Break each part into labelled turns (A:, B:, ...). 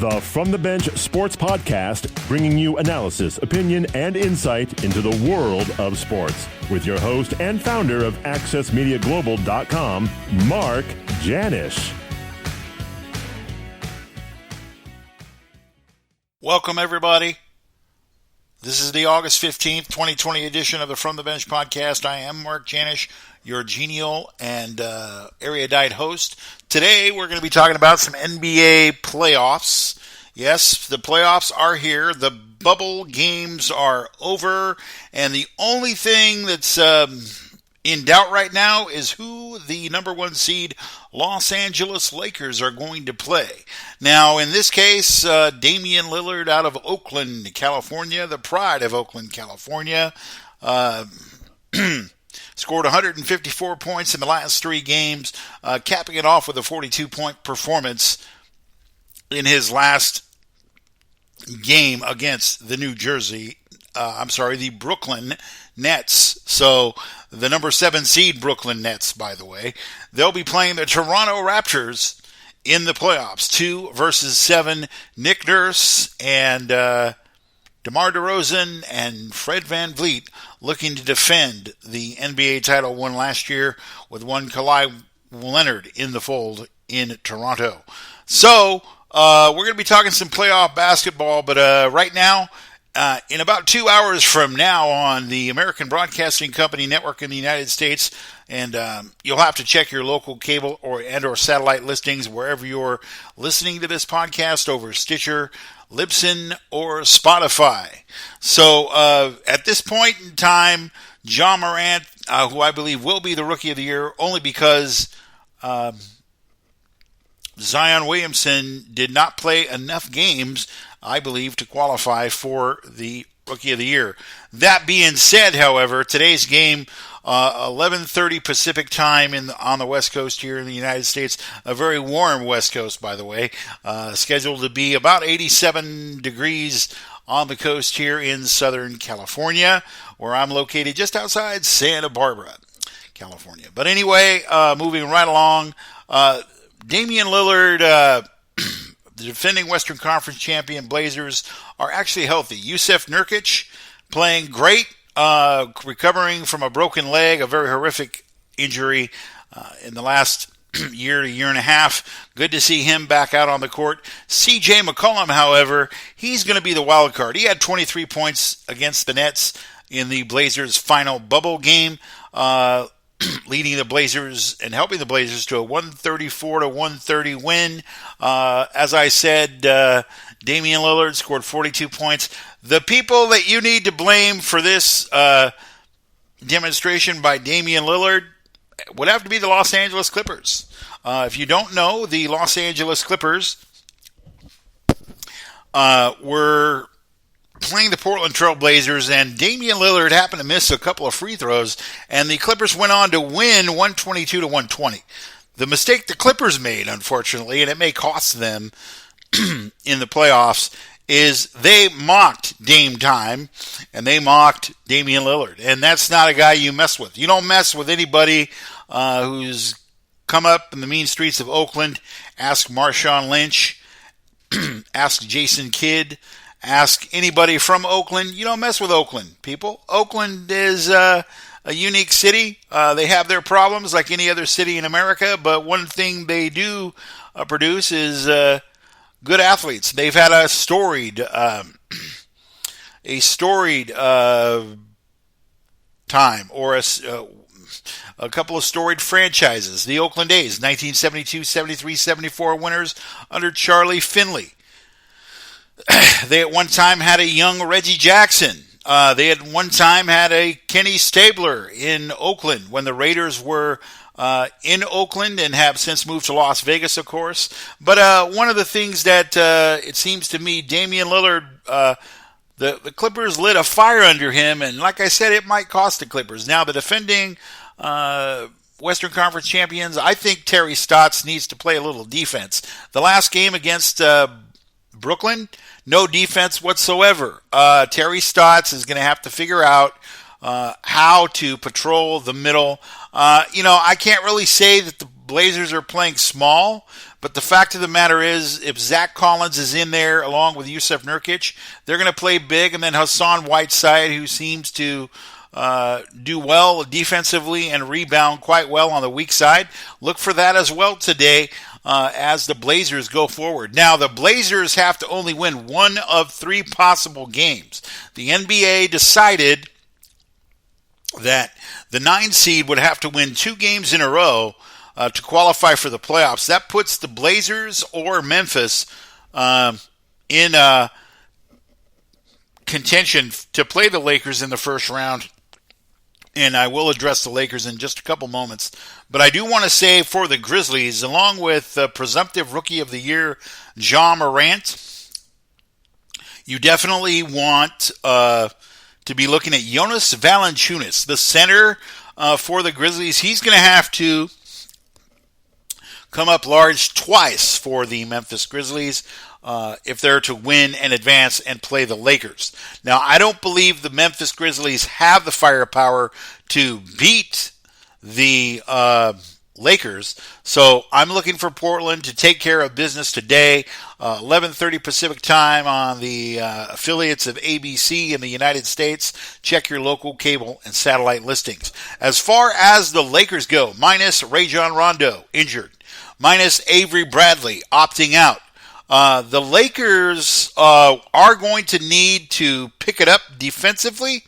A: The From the Bench Sports Podcast, bringing you analysis, opinion, and insight into the world of sports. With your host and founder of AccessMediaGlobal.com, Mark Janisch.
B: Welcome, everybody. This is the August 15th, 2020 edition of the From the Bench Podcast. I am Mark Janisch, your genial and erudite host. Today, we're going to be talking about some NBA playoffs. Yes, the playoffs are here. The bubble games are over. And the only thing that's in doubt right now is who the number one seed Los Angeles Lakers are going to play. Now, in this case, Damian Lillard out of Oakland, California, the pride of Oakland, California, scored 154 points in the last three games, capping it off with a 42-point performance in his last game against the the Brooklyn Nets. So the number 7 seed Brooklyn Nets, by the way, they'll be playing the Toronto Raptors in the playoffs. 2 versus 7. Nick Nurse and DeMar DeRozan and Fred VanVleet looking to defend the NBA title won last year with one Kawhi Leonard in the fold in Toronto. So we're going to be talking some playoff basketball, but right now, in about 2 hours from now on the American Broadcasting Company network in the United States, and you'll have to check your local cable or satellite listings wherever you're listening to this podcast over Stitcher, Libsyn, or Spotify. So at this point in time, Ja Morant, who I believe will be the Rookie of the Year, only because Zion Williamson did not play enough games, I believe, to qualify for the Rookie of the Year. That being said, however, today's game, 11:30 Pacific time on the West Coast here in the United States, a very warm West Coast, by the way, scheduled to be about 87 degrees on the coast here in Southern California, where I'm located just outside Santa Barbara, California. But anyway, moving right along, Damian Lillard, the defending Western Conference champion Blazers, are actually healthy. Jusuf Nurkic playing great, recovering from a broken leg, a very horrific injury in the last year to year and a half. Good to see him back out on the court. C.J. McCollum, however, he's going to be the wild card. He had 23 points against the Nets in the Blazers' final bubble game, leading the Blazers and helping the Blazers to a 134-130 win. As I said, Damian Lillard scored 42 points. The people that you need to blame for this demonstration by Damian Lillard would have to be the Los Angeles Clippers. If you don't know, the Los Angeles Clippers were playing the Portland Trail Blazers, and Damian Lillard happened to miss a couple of free throws, and the Clippers went on to win 122-120. The mistake the Clippers made, unfortunately, and it may cost them in the playoffs, is they mocked Dame Time, and they mocked Damian Lillard, and that's not a guy you mess with. You don't mess with anybody who's come up in the mean streets of Oakland. Ask Marshawn Lynch, ask Jason Kidd, ask anybody from Oakland. You don't mess with Oakland, people. Oakland is a unique city. They have their problems like any other city in America, but one thing they do produce is good athletes. They've had a storied time, or a couple of storied franchises. The Oakland A's, 1972, 73, 74 winners under Charlie Finley. They at one time had a young Reggie Jackson. They at one time had a Kenny Stabler in Oakland when the Raiders were in Oakland and have since moved to Las Vegas, of course. But one of the things that it seems to me, Damian Lillard, the Clippers lit a fire under him, and like I said, it might cost the Clippers. Now, the defending Western Conference champions, I think Terry Stotts needs to play a little defense. The last game against Brooklyn, no defense whatsoever. Terry Stotts is going to have to figure out how to patrol the middle. I can't really say that the Blazers are playing small, But the fact of the matter is, if Zach Collins is in there along with Yusuf Nurkic, they're going to play big. And then Hassan Whiteside, who seems to do well defensively and rebound quite well on the weak side. Look for that as well today as the Blazers go forward. Now, the Blazers have to only win one of three possible games. The NBA decided that the 9 seed would have to win 2 games in a row to qualify for the playoffs. That puts the Blazers or Memphis in contention to play the Lakers in the first round. And I will address the Lakers in just a couple moments. But I do want to say for the Grizzlies, along with presumptive Rookie of the Year, Ja Morant, you definitely want to be looking at Jonas Valanciunas, the center for the Grizzlies. He's going to have to come up large twice for the Memphis Grizzlies if they're to win and advance and play the Lakers. Now, I don't believe the Memphis Grizzlies have the firepower to beat the Lakers, so I'm looking for Portland to take care of business today, 11:30 Pacific time on the affiliates of ABC in the United States. Check your local cable and satellite listings. As far as the Lakers go, minus Rajon Rondo, injured, minus Avery Bradley, opting out. The Lakers are going to need to pick it up defensively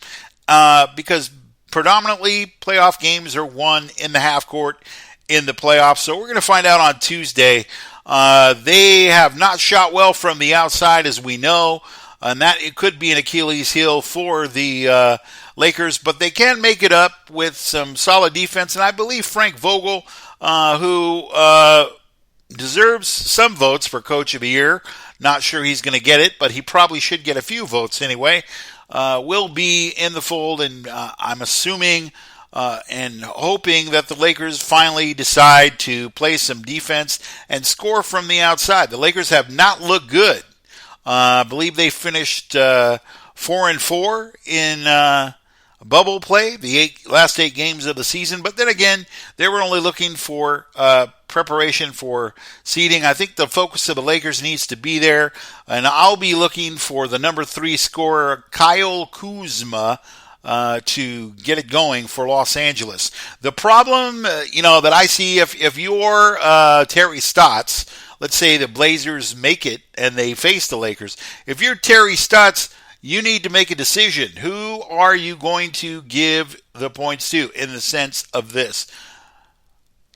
B: because predominantly playoff games are won in the half court in the playoffs. So we're going to find out on Tuesday. They have not shot well from the outside, as we know, and that it could be an Achilles heel for the Lakers, but they can make it up with some solid defense. And I believe Frank Vogel, who deserves some votes for Coach of the Year. Not sure he's going to get it, but he probably should get a few votes anyway. Will be in the fold, and I'm assuming and hoping that the Lakers finally decide to play some defense and score from the outside. The Lakers have not looked good. I believe they finished 4-4 in bubble play, the last 8 games of the season. But then again, they were only looking for preparation for seeding. I think the focus of the Lakers needs to be there, and I'll be looking for the number 3 scorer, Kyle Kuzma, to get it going for Los Angeles. The problem, that I see if you're Terry Stotts, let's say the Blazers make it and they face the Lakers. If you're Terry Stotts, you need to make a decision. Who are you going to give the points to in the sense of this?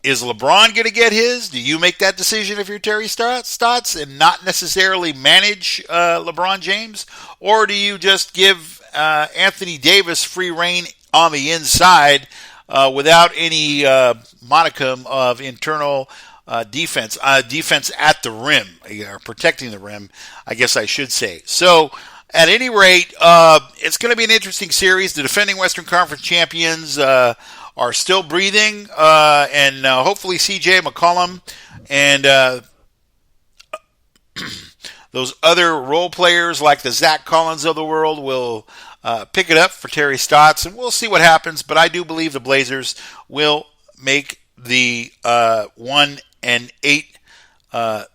B: Is LeBron going to get his? Do you make that decision if you're Terry Stotts and not necessarily manage LeBron James? Or do you just give Anthony Davis free reign on the inside without any modicum of internal defense at the rim, or protecting the rim, I guess I should say. So, at any rate, it's going to be an interesting series. The defending Western Conference champions are still breathing, and hopefully C.J. McCollum and those other role players like the Zach Collins of the world will pick it up for Terry Stotts, and we'll see what happens. But I do believe the Blazers will make the 1-8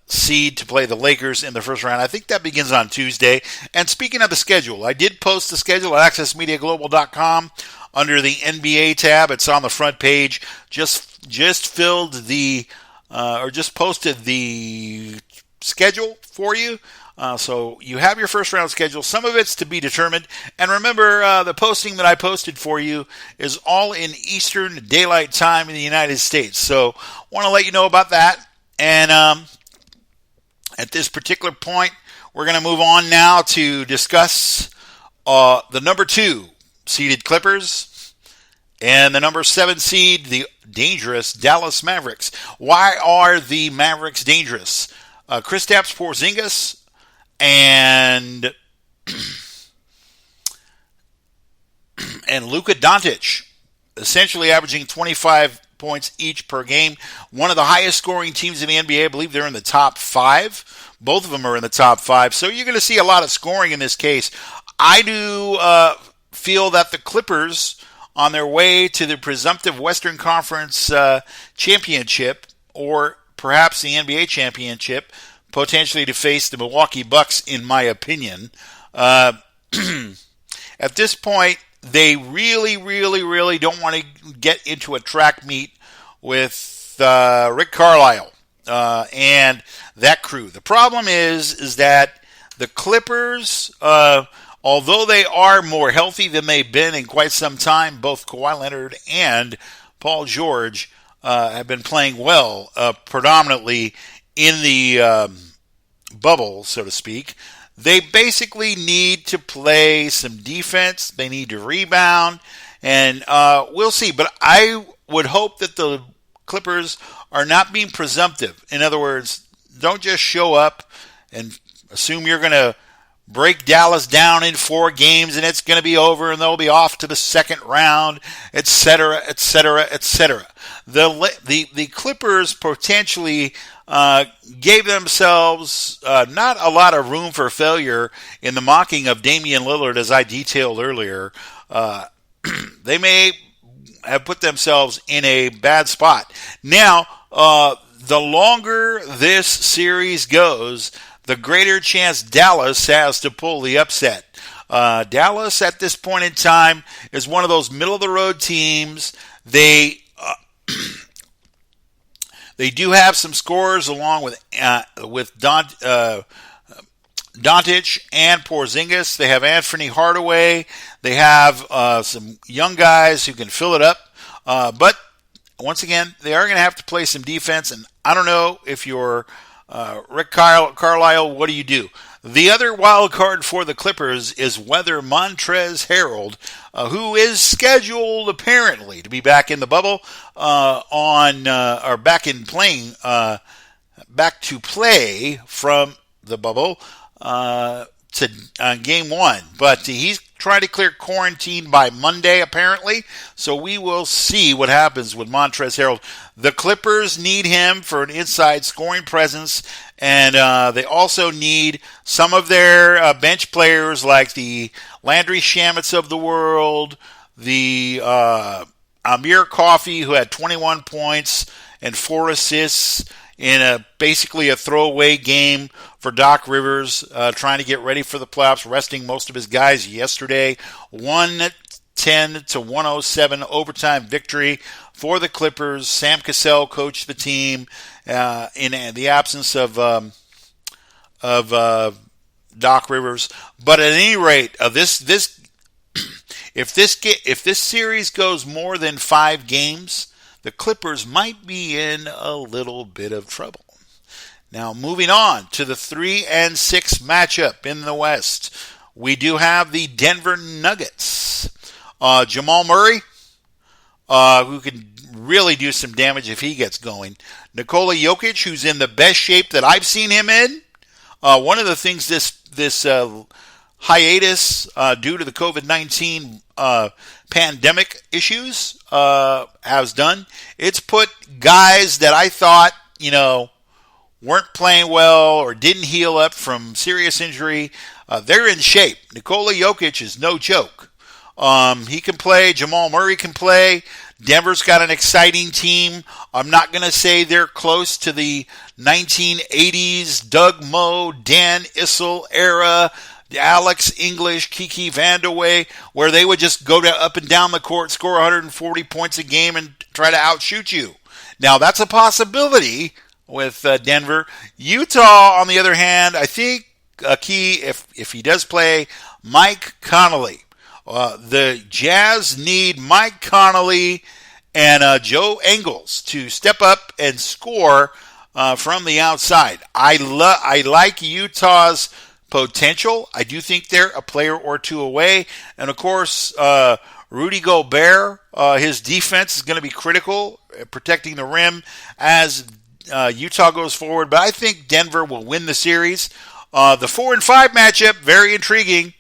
B: seed to play the Lakers in the first round. I think that begins on Tuesday. And speaking of the schedule, I did post the schedule at accessmediaglobal.com under the NBA tab. It's on the front page. Just posted the schedule for you. So you have your first round schedule. Some of it's to be determined. And remember, the posting that I posted for you is all in Eastern Daylight Time in the United States. So want to let you know about that. And at this particular point, we're going to move on now to discuss the number 2 seeded Clippers and the number 7 seed, the dangerous Dallas Mavericks. Why are the Mavericks dangerous? Kristaps Porzingis and Luka Doncic, essentially averaging 25 points each per game. One of the highest scoring teams in the NBA. I believe they're in the top 5. Both of them are in the top 5. So you're going to see a lot of scoring in this case. I do feel that the Clippers, on their way to the presumptive Western Conference championship, or perhaps the NBA championship, potentially to face the Milwaukee Bucks, in my opinion. At this point, they really, really, really don't want to get into a track meet with Rick Carlisle and that crew. The problem is that the Clippers, although they are more healthy than they've been in quite some time, both Kawhi Leonard and Paul George have been playing well, predominantly in the bubble, so to speak. They basically need to play some defense. They need to rebound, and we'll see. But I would hope that the Clippers are not being presumptive. In other words, don't just show up and assume you're going to break Dallas down in 4 games and it's going to be over and they'll be off to the second round, etc., etc., etc. The Clippers potentially gave themselves not a lot of room for failure in the mocking of Damian Lillard, as I detailed earlier. They may have put themselves in a bad spot. Now, the longer this series goes, the greater chance Dallas has to pull the upset. Dallas, at this point in time, is one of those middle-of-the-road teams. They do have some scorers along with Doncic and Porzingis. They have Anthony Hardaway. They have some young guys who can fill it up. But once again, they are going to have to play some defense. And I don't know if you're Rick Carlisle, what do you do? The other wild card for the Clippers is whether Montrezl Harrell, who is scheduled apparently to be back in the bubble back to play from the bubble to game 1, but he's trying to clear quarantine by Monday apparently. So we will see what happens with Montrezl Harrell. The Clippers need him for an inside scoring presence, and they also need some of their bench players like the Landry Shamits of the world, the Amir Coffey, who had 21 points and 4 assists in basically a throwaway game for Doc Rivers, trying to get ready for the playoffs, resting most of his guys yesterday. 110-107 overtime victory for the Clippers. Sam Cassell coached the team in the absence of Doc Rivers. But at any rate, if this series goes more than 5 games, the Clippers might be in a little bit of trouble. Now, moving on to the 3 and 6 matchup in the West, we do have the Denver Nuggets. Jamal Murray, who can really do some damage if he gets going. Nikola Jokic, who's in the best shape that I've seen him in. One of the things this hiatus due to the COVID-19 pandemic issues has done, it's put guys that I thought, weren't playing well or didn't heal up from serious injury, they're in shape. Nikola Jokic is no joke. He can play. Jamal Murray can play. Denver's got an exciting team. I'm not going to say they're close to the 1980s Doug Moe, Dan Issel era, Alex English, Kiki Vandeweghe, where they would just go up and down the court, score 140 points a game, and try to outshoot you. Now, that's a possibility with Denver. Utah, on the other hand, I think a key, if he does play, Mike Conley. The Jazz need Mike Conley and Joe Ingles to step up and score from the outside. I like Utah's potential. I do think they're a player or two away. And, of course, Rudy Gobert, his defense is going to be critical, protecting the rim as Utah goes forward. But I think Denver will win the series. The 4 and 5 matchup, very intriguing.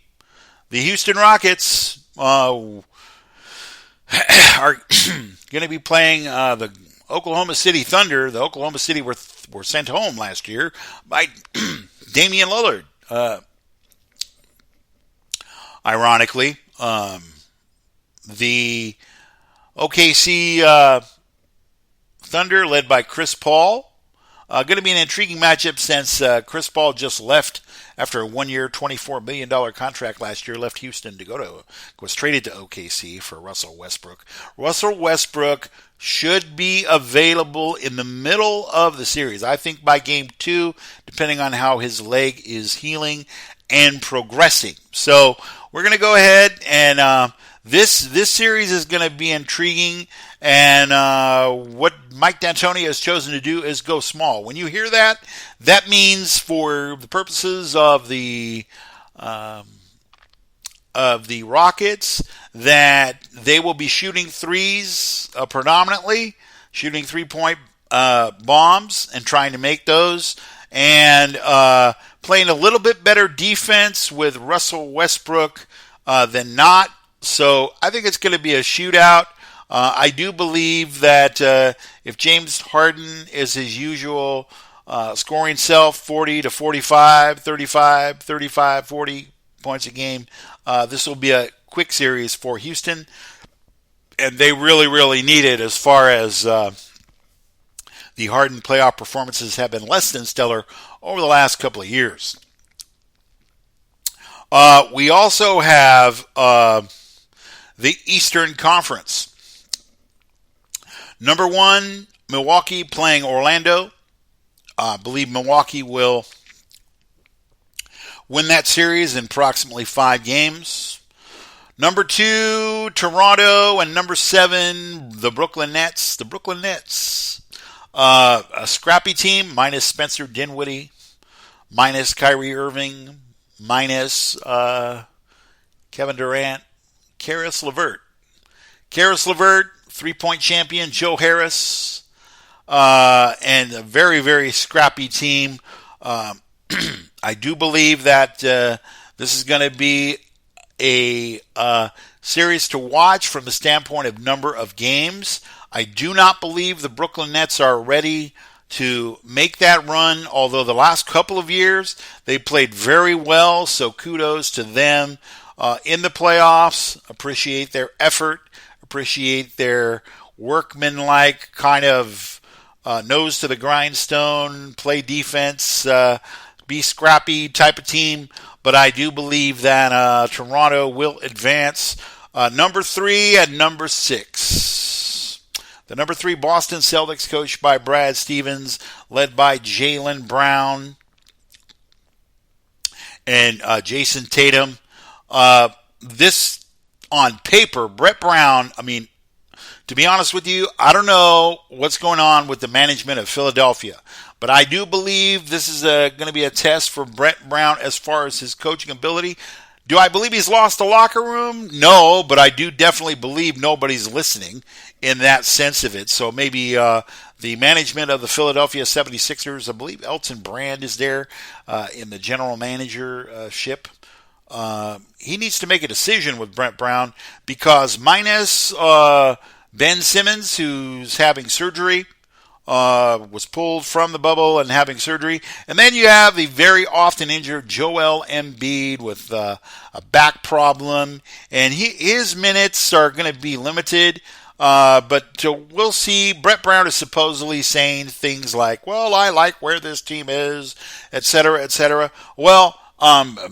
B: The Houston Rockets are going to be playing the Oklahoma City Thunder. The Oklahoma City were sent home last year by Damian Lillard. Ironically, the OKC Thunder, led by Chris Paul, Going to be an intriguing matchup since Chris Paul just left after a 1-year, $24 million contract last year, left Houston was traded to OKC for Russell Westbrook. Russell Westbrook should be available in the middle of the series. I think by game 2, depending on how his leg is healing and progressing. So we're going to go ahead and this series is going to be intriguing. And what Mike D'Antoni has chosen to do is go small. When you hear that, that means for the purposes of the Rockets that they will be shooting threes predominantly, shooting 3-point bombs and trying to make those, and playing a little bit better defense with Russell Westbrook than not. So I think it's going to be a shootout. I do believe that if James Harden is his usual scoring self, 40 to 45, 35, 35, 40 points a game, this will be a quick series for Houston, and they really, really need it as far as the Harden playoff performances have been less than stellar over the last couple of years. We also have the Eastern Conference. Number 1, Milwaukee playing Orlando. I believe Milwaukee will win that series in approximately 5 games. Number 2, Toronto, and number 7, the Brooklyn Nets. The Brooklyn Nets, a scrappy team, minus Spencer Dinwiddie, minus Kyrie Irving, minus Kevin Durant, Karis LeVert. Karis LeVert, 3-point champion, Joe Harris, and a very, very scrappy team. I do believe that this is going to be a series to watch from the standpoint of number of games. I do not believe the Brooklyn Nets are ready to make that run, although the last couple of years they played very well, so kudos to them in the playoffs. Appreciate their effort, appreciate their workmanlike kind of nose to the grindstone, play defense, be scrappy type of team. But I do believe that Toronto will advance. Number 3 and number 6. The number 3 Boston Celtics, coached by Brad Stevens, led by Jaylen Brown and Jason Tatum. This, on paper, Brett Brown, I mean, to be honest with you, I don't know what's going on with the management of Philadelphia. But I do believe this is going to be a test for Brett Brown as far as his coaching ability. Do I believe he's lost the locker room? No, but I do definitely believe nobody's listening in that sense of it. So maybe the management of the Philadelphia 76ers, I believe Elton Brand is there in the general managership. He needs to make a decision with Brett Brown because minus Ben Simmons, who's having surgery, was pulled from the bubble and having surgery. And then you have the very often injured Joel Embiid with a back problem. And his minutes are going to be limited. But we'll see. Brett Brown is supposedly saying things like, well, I like where this team is, etc., etc. Well,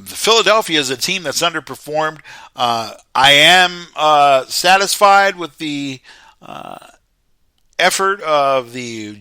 B: Philadelphia is a team that's underperformed. I am satisfied with the effort of the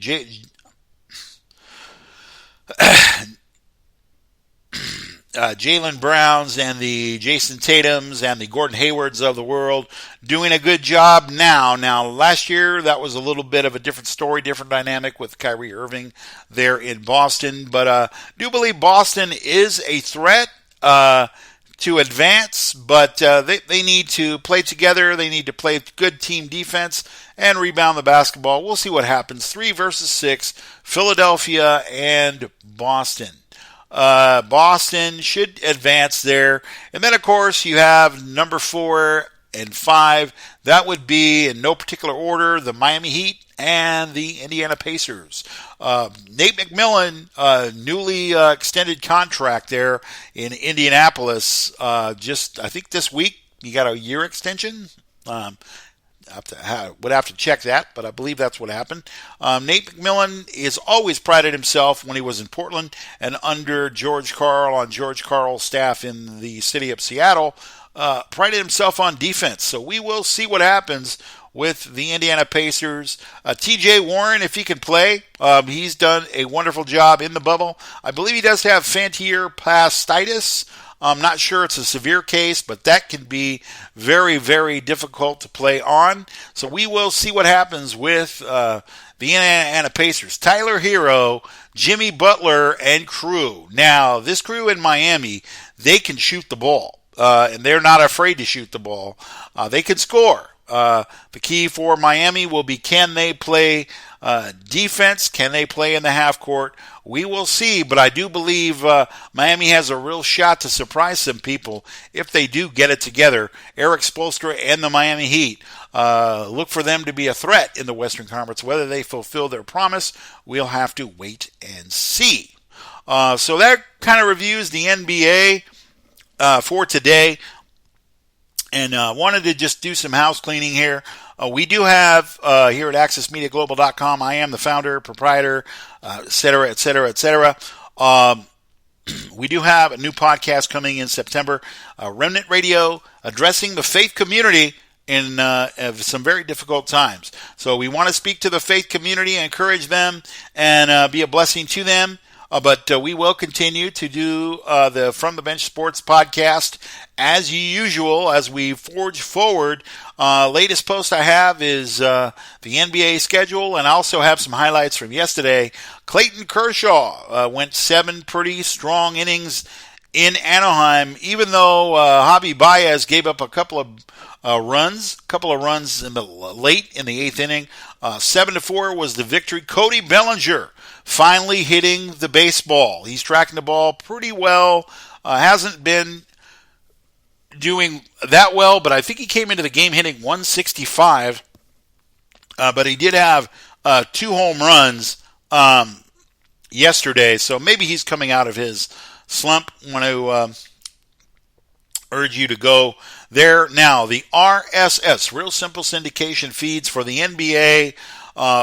B: Jaylen Browns and the Jason Tatums and the Gordon Haywards of the world doing a good job now. Now, last year, that was a little bit of a different story, different dynamic with Kyrie Irving there in Boston. But I do believe Boston is a threat to advance, but they need to play together. They need to play good team defense and rebound the basketball. We'll see what happens. 3 versus 6, Philadelphia and Boston. Boston should advance there. And then, of course, you have number 4 and 5. That would be, in no particular order, the Miami Heat and the Indiana Pacers. Nate McMillan, newly extended contract there in Indianapolis. Just, I think this week, you got a year extension. would have to check that, but I believe that's what happened. Nate McMillan is always prided himself when he was in Portland and under George Karl on George Karl's staff in the city of Seattle, prided himself on defense. So we will see what happens with the Indiana Pacers. TJ Warren, if he can play, he's done a wonderful job in the bubble. I believe he does have plantar fasciitis. I'm not sure it's a severe case, but that can be very, very difficult to play on. So we will see what happens with the Indiana Pacers. Tyler Hero, Jimmy Butler, and crew. Now, this crew in Miami, they can shoot the ball, and they're not afraid to shoot the ball. They can score. The key for Miami will be, can they play defense? Can they play in the half court? We will see, but I do believe Miami has a real shot to surprise some people if they do get it together. Eric Spoelstra and the Miami Heat, look for them to be a threat in the Western Conference. Whether they fulfill their promise, we'll have to wait and see. So that kind of reviews the NBA for today. And wanted to just do some house cleaning here. We do have here at AccessMediaGlobal.com, I am the founder, proprietor, et cetera, et cetera, et cetera. We do have a new podcast coming in September, Remnant Radio, addressing the faith community in some very difficult times. So we want to speak to the faith community, encourage them, and be a blessing to them. But we will continue to do the From the Bench Sports podcast as usual as we forge forward. Latest post I have is the NBA schedule, and I also have some highlights from yesterday. Clayton Kershaw went 7 pretty strong innings in Anaheim, even though Javi Baez gave up a couple of runs in the late in the 8th inning. 7-4 was the victory. Cody Bellinger finally hitting the baseball. He's tracking the ball pretty well. Hasn't been doing that well, but I think he came into the game hitting 165. But he did have 2 home runs yesterday, so maybe he's coming out of his slump. I want to urge you to go there. Now, the RSS, Real Simple Syndication feeds for the NBA,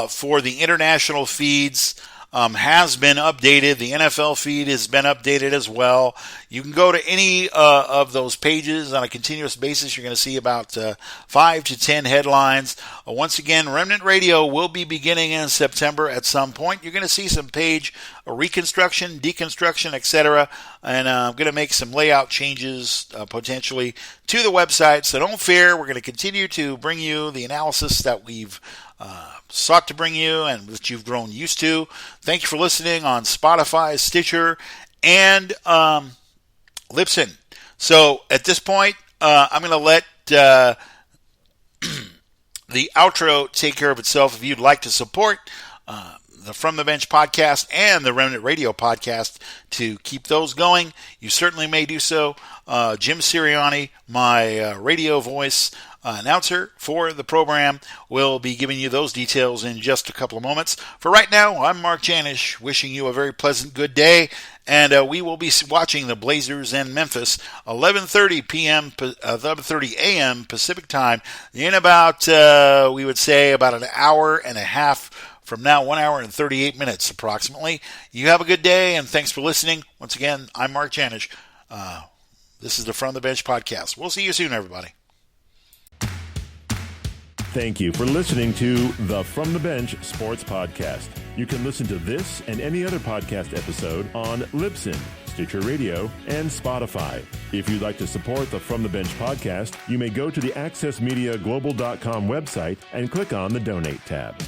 B: for the international feeds, has been updated. The NFL feed has been updated as well. You can go to any of those pages on a continuous basis. You're going to see about 5 to 10 headlines. Once again, Remnant Radio will be beginning in September at some point. You're going to see some page reconstruction, deconstruction, etc. And I'm going to make some layout changes potentially to the website. So don't fear. We're going to continue to bring you the analysis that we've sought to bring you and that you've grown used to. Thank you for listening on Spotify, Stitcher, and Libsyn. So at this point, I'm going to let the outro take care of itself. If you'd like to support the From the Bench podcast and the Remnant Radio podcast to keep those going, you certainly may do so. Jim Sirianni, my radio voice announcer for the program, will be giving you those details in just a couple of moments. For right now, I'm Mark Janish, wishing you a very pleasant good day, and we will be watching the Blazers and Memphis, 11:30 a.m. Pacific time, in about, we would say, about an hour and a half from now, 1 hour and 38 minutes approximately. You have a good day, and thanks for listening. Once again, I'm Mark Janish. This is the From the Bench podcast. We'll see you soon, everybody.
A: Thank you for listening to the From the Bench Sports Podcast. You can listen to this and any other podcast episode on Libsyn, Stitcher Radio, and Spotify. If you'd like to support the From the Bench Podcast, you may go to the AccessMediaGlobal.com website and click on the Donate tab.